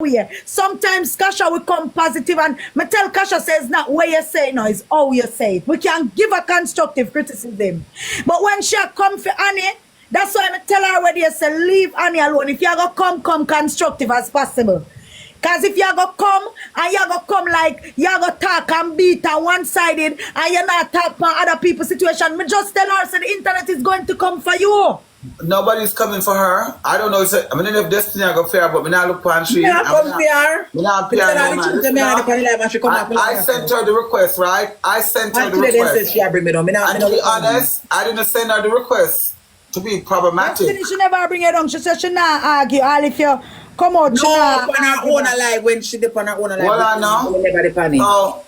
way. Sometimes Kasha will come positive and me tell Kasha says not where you say no, it's how you say it. We can give a constructive criticism. But when she come for Annie, that's why I tell her already, I say leave Annie alone. If you go come constructive as possible. Cause if you go come and you go come like you go talk and beat and one-sided and you not talk about other people's situation, me just tell her so the internet is going to come for you. Nobody's coming for her. I don't know. I mean, if Destiny I go fair, but me not look on she. Yeah, come fair. Me not fair. I sent her the request, right? I sent her the request. She bring me down. And to be honest, I didn't send her the request to be problematic. She never bring it down. She said she not argue. All if you come out, no, on her own alive when she did on her own alive. Well, I know. Never panic. So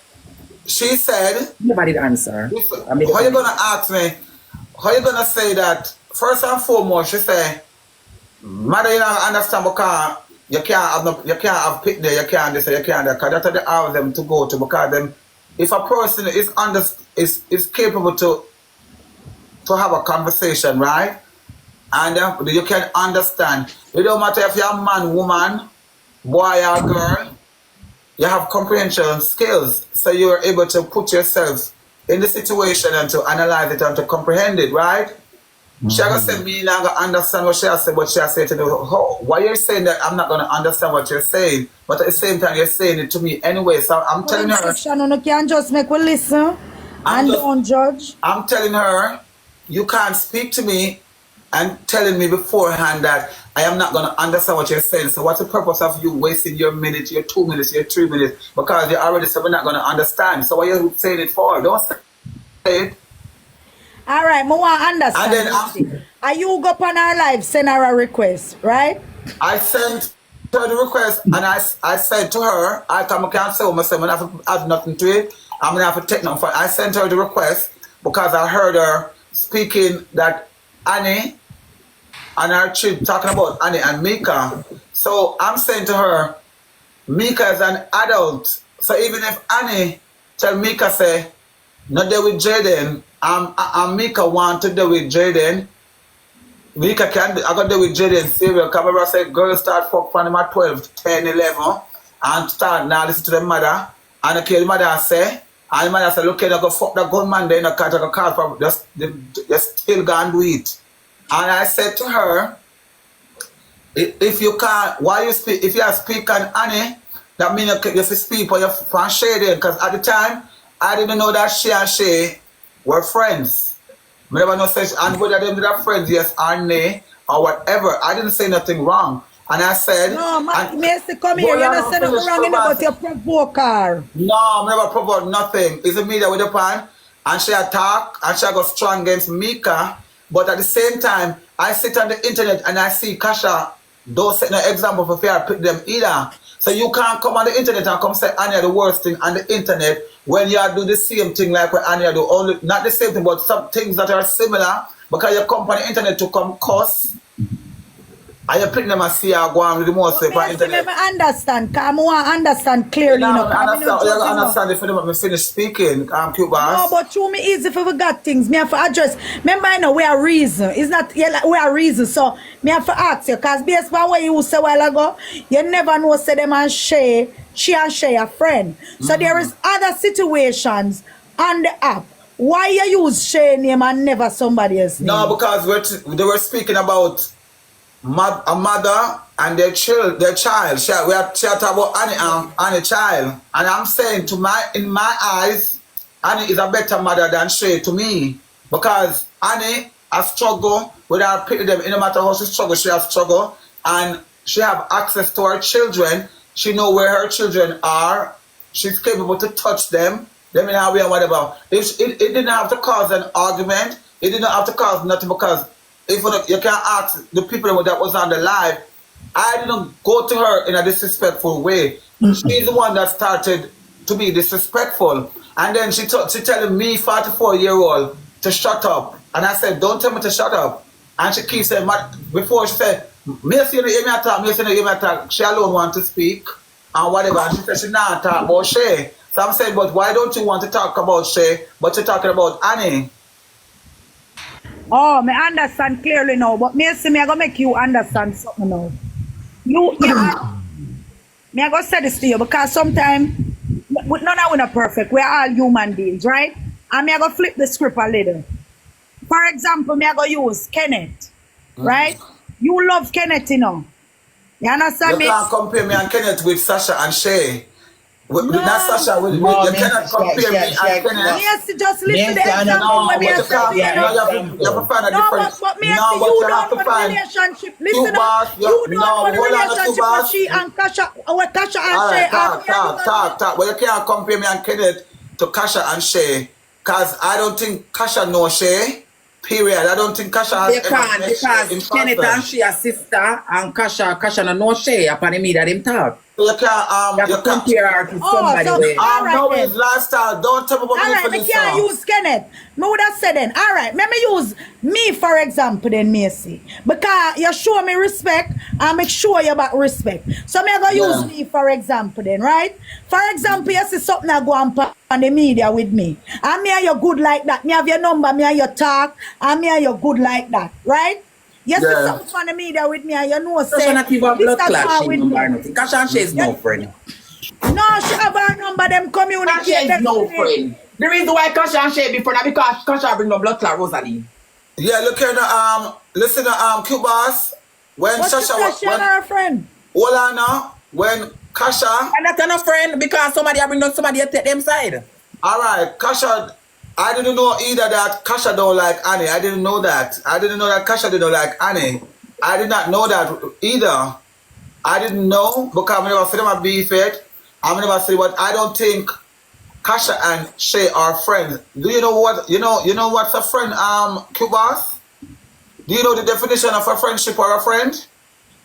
she said. Nobody answer. How you gonna ask me? How you gonna say that? First and foremost, she say, "Mother, you don't understand because you can't have pick there, you can't this, you can't that. Because that's the hours them to go to. Because them, if a person is capable to have a conversation, right? And you can understand. It don't matter if you're a man, woman, boy or girl. You have comprehension skills, so you're able to put yourself in the situation and to analyze it and to comprehend it, right?" She gonna say me not gonna understand what she has said, but she has said to me, why you're saying that I'm not gonna understand what you're saying, but at the same time you're saying it to me anyway. So I'm telling her, you can't just make we listen and don't judge. I'm telling her, you can't speak to me and telling me beforehand that I am not gonna understand what you're saying. So what's the purpose of you wasting your minute, your 2 minutes, your 3 minutes, because you already said we're not gonna understand. So what are you saying it for? Don't say it. All right, I want to understand. And then are you go on our live, send her a request, right? I sent her the request and I said to her, I can't say myself, I have to add nothing to it. I'm going to have to take nothing for it. I sent her the request because I heard her speaking that Annie and her child talking about Annie and Mika. So I'm saying to her, Mika is an adult. So even if Annie tell Mika say, not there with Jaden, Mika want to do with Jaden. Mika can I got to do with Jaden serial. Camera say girls start fuck from them at 12, 10, 11 and start now listen to the mother. And okay, the mother say, and the mother say, look here, I go fuck that gunman there in the car, I go call for just still go and do it. And I said to her, if you can't, why you speak, if you speak on Annie, that means you speak for your fan Shaden, because at the time I didn't know that she and she were friends. I never know such, and whether them were friends, yes or nay, or whatever. I didn't say nothing wrong. And I said, no, Macy, come here. You don't say nothing wrong but you provoke her. No, I never provoked nothing. It's me that with the pan, and she attack, and she got strong against Mika. But at the same time, I sit on the internet and I see Kasha, don't set no example for fear I pick them either. So you can't come on the internet and come say Anya the worst thing on the internet when you do the same thing like what Anya do. Only not the same thing, but some things that are similar because you come on the internet to come cuss. And you pick them and see you go on with the most on the internet. I never understand. Because I want to understand clearly. You understand if you finish speaking. Cute boss. No, but to me easy if we got things. Me have to address. Remember, I know we are reason. It's not like we are reason. So me have to ask you. Because based on what you said a while ago, you never know say them and she and Shay a friend. So there is other situations on the app. Why you use Shay name and never somebody else name? No, because they were speaking about a mother and their child. She talking about Annie child, and I'm saying in my eyes, Annie is a better mother than Shay to me because Annie has struggled with her pity them. No matter how she struggle, she has struggle, and she have access to her children. She know where her children are. She's capable to touch them. Them in her way and whatever. It didn't have to cause an argument. It didn't have to cause nothing because. If you can't ask the people that was on the live, I didn't go to her in a disrespectful way. She's the one that started to be disrespectful. And then she telling me, 44-year-old, to shut up. And I said, don't tell me to shut up. And she keeps saying, before she said, Macy, you hear me attack, Macy, you hear me attack. She alone want to speak and whatever. And she said she not talk about Shay. So I'm saying, but why don't you want to talk about Shay, but you're talking about Annie? Oh, I understand clearly now, but Macy, I'm going to make you understand something now. Me I go say this to you because sometimes none of we not perfect. We're all human beings, right? And me I go flip the script a little. For example, me I go use Kenneth, right? You love Kenneth, you know. You understand You me? can't compare me and Kenneth with Sasha and Shay. Not Sasha, No, you cannot compare me and Kenneth. Yes, just listen to the Nancy, I example know, when No, me but I you say can't. to you, No, know. you have to find a No, different. but me I No, say but you you have don't to know the find. relationship. You Listen up. boss, You don't no, know the hold on, two relationship with boss. she and Kasha, what Kasha and All Shay right, have. talk. But you can't compare me and Kenneth to Kasha and Shay, cause I don't think Kasha knows Shay. Period. I don't think Kasha has You ever can't met Shay in because Kenneth and person. she a sister and Kasha no Shay upon the me that him talk. So you You have to can't. compare her to Oh, somebody so where. all right No, then. his lifestyle. Don't tell me what All me right, for me this can't song. use Kenneth. Me would have said then. All right, let me use me for example then, Macy. Because you show me respect, I make sure you back respect. So me I go use Yeah. me for example then, right? For example, you see something I go on the media with me. And me and you good like that. Me have your number, me and you talk, and me and you good like that, right? You see Yeah. something on the media with me and you know Kasha say not even this blood that clot, go she with number me. or nothing. Kasha and Shay is no friend. No, she have her number, them communicate. Kasha is no destiny. friend. The reason why Kasha and Shay be friend is because Kasha bring no blood clot Rosalie. Yeah, look here listen to Q Boss. When But she Sasha said she and when her friend. hold on now, when Kasha, And that's not a friend because somebody bring down somebody take them side. alright, Kasha, I didn't know either that Kasha don't like Annie. I didn't know that. I didn't know that Kasha didn't like Annie. I did not know that either. I didn't know because I never see them a beef it. I never see what I don't think Kasha and Shay are friends. Do you know what you know what's a friend, Q Boss? Do you know the definition of a friendship or a friend?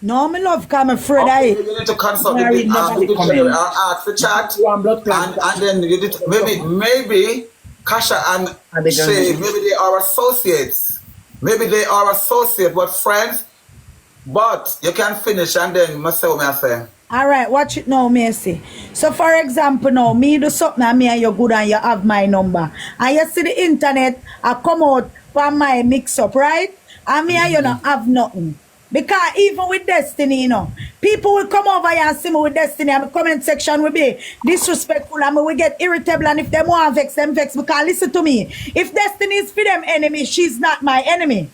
No, me love come afraid Okay, I. you need to consult the, Married, nobody the dictionary or comment. ask the chat, You want blood clot. and then you did maybe Kasha and I beg your Shay, pardon. maybe they are associates. Maybe they are associates, but friends. But you can finish and then myself may say. All right, watch it now, Macy. So, for example, now, me do something and me and you good and you have my number. And you see the internet, I come out for my mix up, right? And me and you don't have nothing. Because even with Destiny, you know, people will come over here and see me with Destiny and the comment section will be disrespectful and me will get irritable and if them want vex, them vex. Because listen to me, if Destiny is for them enemy, she's not my enemy.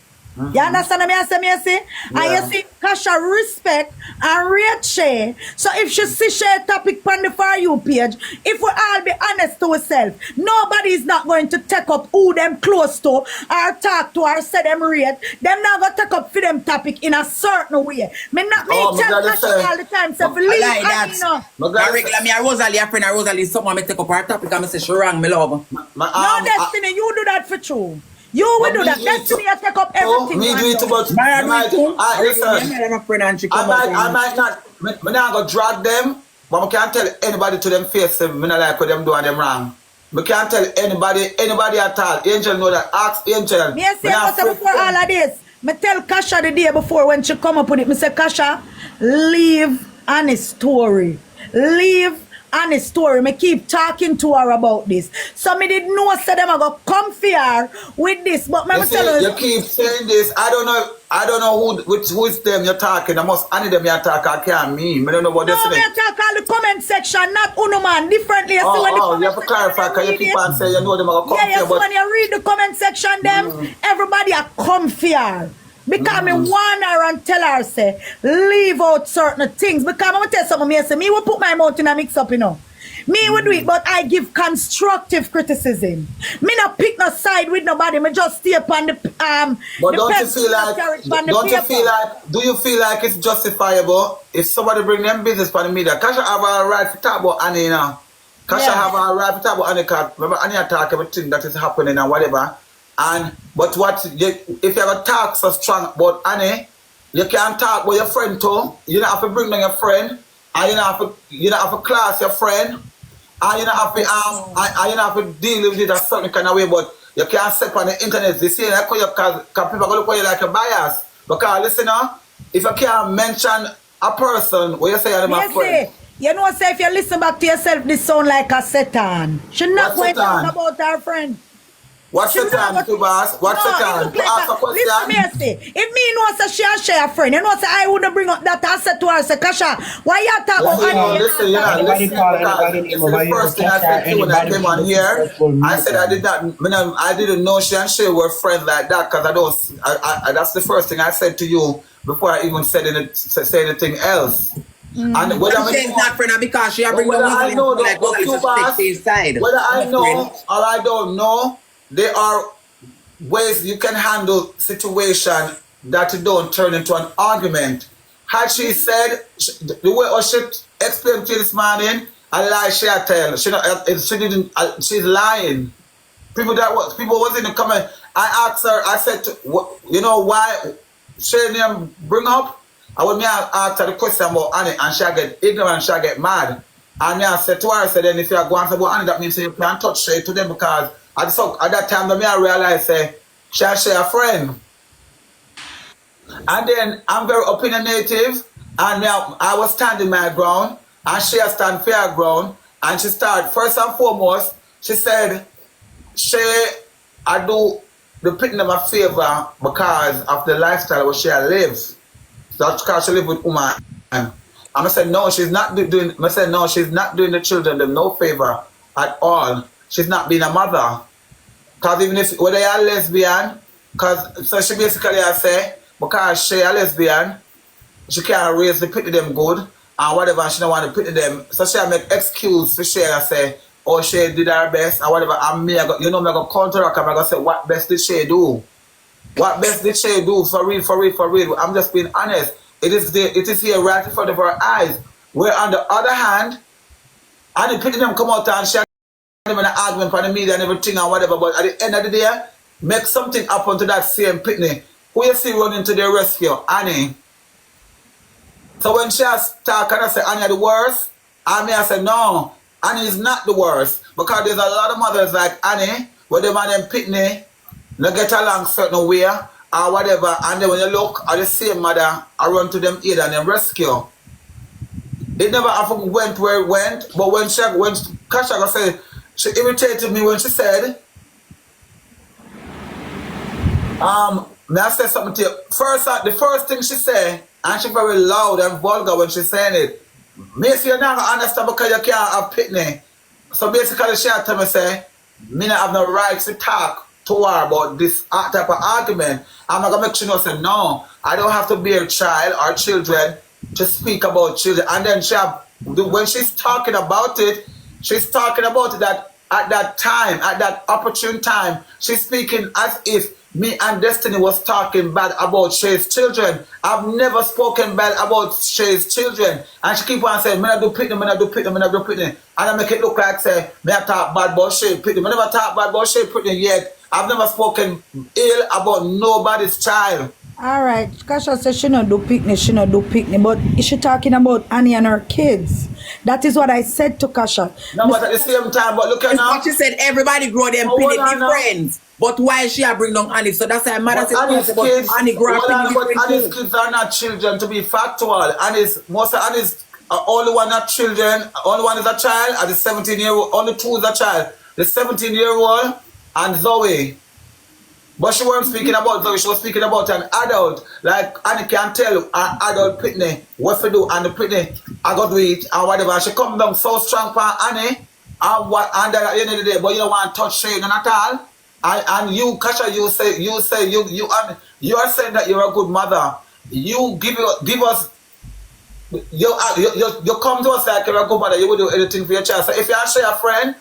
You understand what I say? And you see, Kasha respect and rate Shay. So if she see Shay topic on the For You page, if we all be honest to ourselves, nobody is not going to take up who them close to or talk to or say them rate. Them not going to take up for them topic in a certain way. Me not me Oh, my tell God, Kasha listen. all the time, so I believe like and that. you know. I regular me a Rosalie a friend of Rosalie someone me take up her topic and me say she wrong me love. No, Destiny, you do that for true. You will do that. Destiny, you take up everything. Me do it too, but Mara do it too. I listen. Me have a friend and she I come out might not. Me not go drag them, but I can't tell anybody to them face them. Me not like what them do and them wrong. Me can't tell anybody at all. Angel know that. Ask Angel. Me say before all of this. Me tell Kasha the day before when she come up with it. Me say, Kasha, leave honest story. Leave honest story. Me keep talking to her about this. So me did know say them I go come for her with this. But me You tell her. see, you keep saying this. I don't know who is them you're talking. I must any them you're talking. I can't mean. I don't know what they're No, me saying. talk all the comment section, not uno man, differently. You see when the Oh, you comment have to clarify section, because you read keep it. on saying you know them are come Yeah, here, yes, but when you read the comment section, them, everybody are comfier. Because me warn her and tell her, say, leave out certain things. Because I'm going to tell something, me say, me will put my mouth in a mix up, you know. Me would do it, but I give constructive criticism. Me not pick no side with nobody. Me just stay upon the But the don't you pencil feel and like? carrot on the Don't you paper. feel like? Do you feel like it's justifiable if somebody bring them business for the media? Kasha have a right to talk about Annie now. Kasha Yeah. have a right to talk about Annie. Cause remember Annie talk everything that is happening and whatever. And but if you have a talk so strong about Annie, you can talk with your friend too. You don't have to bring down your friend, and you don't have to class your friend. And you don't have to and you don't have to deal with it a certain kind of way, but you can't step on the internet. They say that because people are going to look at you like a bias. Because listen now, if you can't mention a person, what you say I'm a Yes, friend. you know, say if you listen back to yourself, this sound like a Satan. She not What going to talk Satan? about her friend. What's the time, to boss? What's the time? To ask a Listen, question? Macy. If me know say she and share a friend, you know say I wouldn't bring up that. I said to her, say, Kasha, why you talk about Listen, you're not listening because this is the first thing I said to you when I came on here. I said I didn't know she and Shay were friends like that because that's the first thing I said to you before I even said anything else. And whether She's not friend because she bring whether I know like side. Whether I know or I don't know, there are ways you can handle situation that you don't turn into an argument. Had she said the way she explained to you this morning, a lie she tell. She didn't. She's lying. People was in the comment. I asked her. I said, you know why she name bring up? I would me ask her the question about Annie, and she get ignorant, she get mad. And me I said to her, I said, then if you are going to about Annie, that means you can't touch her to them because at that time me I realized she a friend. And then I'm very opinionative, and now I was standing my ground, and she has stand fair ground, and she started first and foremost. She said, I do the picking them a favor because of the lifestyle where she lives. That's because she live with woman. And I said no, she's not doing. I said no, she's not doing the children them no favor at all. She's not being a mother. Because even if whether you're a lesbian, so she basically I say because she a lesbian, she can't raise the pity them good and whatever, she don't want to pity them. So she make excuse for she and say, oh, she did her best or whatever. And me, I go counter her. I go say, what best did she do? What best did she do? For real. I'm just being honest. It is here right in front of our eyes. Where on the other hand, and the pity them come out and share them in an argument for the media and everything and whatever. But at the end of the day, make something happen to that same pitney. Who you see running to the rescue? Annie. So when she talk and I say Annie the worst, and me I say no, Annie is not the worst. Because there's a lot of mothers like Annie, where them and them pitney, they get along certain way or whatever, and then when you look at the same mother, I run to them aid and them rescue. It never went where it went, but when Kasha said, she irritated me when she said, may I say something to you? The first thing she said, and she very loud and vulgar when she saying it, Macy, you're not going to understand because you can't have pitney. So basically she had to me say, me not have no right to talk to her about this type of argument. I'm not going to make sure you know, say, no, I don't have to be a child or children to speak about children. And then when she's talking about it, she's talking about it that at that time, at that opportune time, she's speaking as if me and Destiny was talking bad about Shay's children. I've never spoken bad about Shay's children. And she keep on saying, me not do pitney. And I make it look like, say, me I talk bad about Shay pitney. Me never talk bad about Shay pitney yet. I've never spoken ill about nobody's child. All right, Kasha says she not do picnic, but is she talking about Annie and her kids? That is what I said to Kasha. No, but at the same time, but look at now. She said everybody grow them pity friends. But why she bring down Annie? So that's why mother said Annie grow up Annie's kids are not children, to be factual. Most of Annie's only one not children, only one is a child, and the 17-year-old, only two is a child. The 17-year-old and Zoe. But she wasn't speaking about Zoe, she was speaking about an adult. Like Annie can tell an adult pitney what to do, and the pitney I got to eat and whatever. She come down so strong for Annie and at the end of the day, but you don't want to touch Shane at all. And you, Kasha, you are saying that you're a good mother. You give us you come to us like you're a good mother, you will do anything for your child. So if you share a friend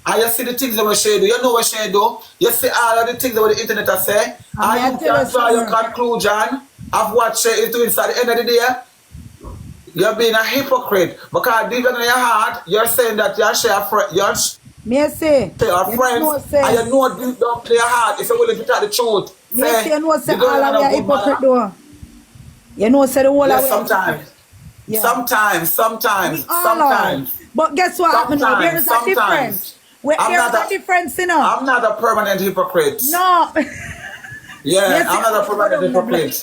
and you see the things that we share do, you know what she do, you see all of the things that the internet has say, and you can draw your conclusion of what she is doing. So at the end of the day, you're being a hypocrite because deep in your heart, you're saying that you share a friend. Macy, your friends, and you know deep down in your heart, if you're willing to tell the truth. Macy, you know say all of we are hypocrite though. You know say the whole of we sometimes. Yeah. Sometimes. But guess what happened now? There is a difference. There's a difference, you know. I'm not a permanent hypocrite. No. Yeah, I'm not a permanent hypocrite.